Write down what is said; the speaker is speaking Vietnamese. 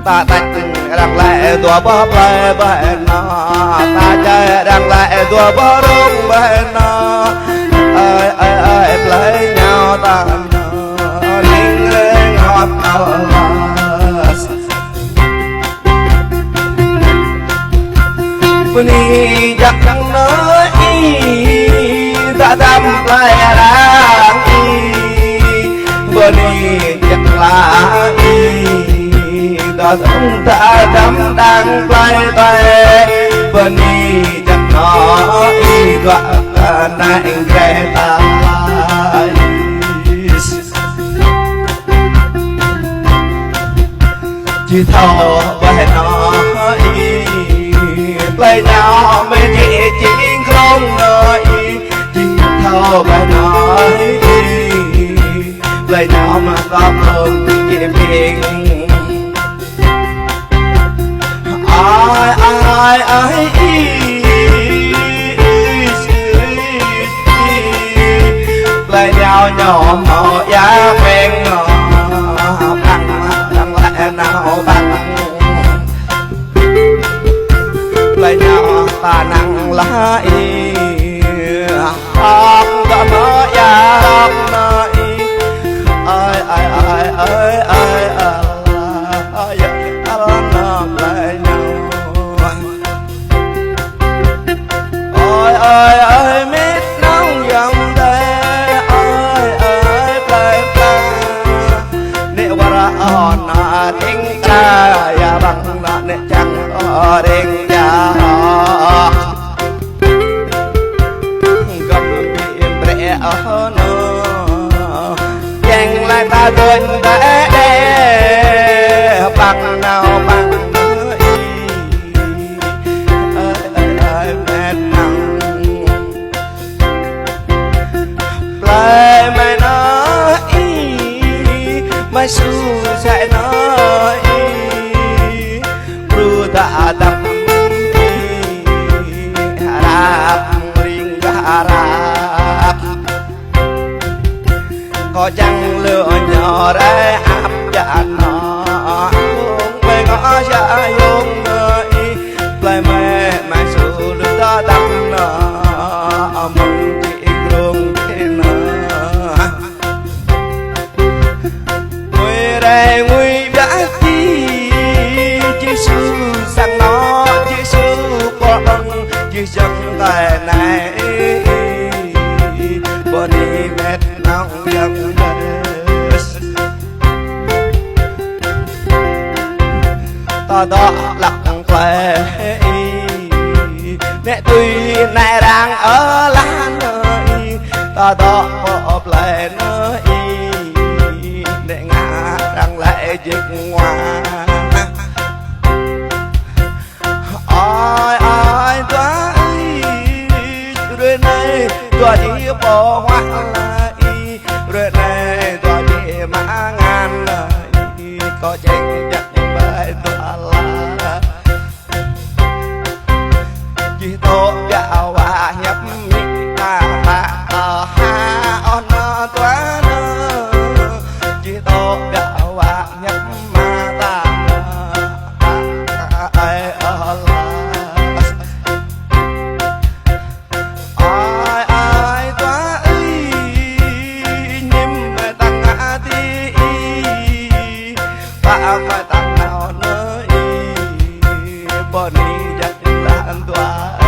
ta tách đang lại tua bó play bên nó ta chơi đang lại tua bó rung bên nó ơi play nhau ta linh lên ngọt ngào Bani chắc chẳng nói ta đâm lại đang Bani chắc là ta đâm ta đâm đang play tay Bani chắc nói gõ nãy ghé ta chỉ thâu về nói play nhau mấy chị không nói chỉ thâu về nói play nhau mà có không chị miệng ai play nhau nhỏ màu giá quen tăng lại nào tăng play nhau ta năng lại học có nói giá nói ơi mít nóng dòng đây ơi play nếu qua ra hòn tiếng ta ya bằng nè chẳng có đêm ya cầm biển bể ở nó dành lại ta quên bé đê bằng nào bằng mày nói mày su sẽ nói ru ta đập harap ring harap có chẳng lựa nhỏ đấy áp dạ nó không phải có dạ dùng người play mày su được ta đập nó mong chị luôn thế nó nguy đã chi chỉ sư sang nó chỉ sư có ân chỉ chẳng tài này bờ đi mệt nóng dần ta đó lặng khỏe mẹ tuy này đang ở lan nơi ta đó bỏ lại nơi để ngã đang lại dịch ngoa ai quá rồi này tôi đi bỏ hoa lại rồi này tôi đi mà ngàn lại có tranh nhận bài tôi là chỉ tôi gạo và nhấp ta ha on tôi chỉ tôi gạo và nhấp mà ta ai quá ơi nhưng mà tăng ngã đi và phải tăng nào nơi bờ đi dắt là an toàn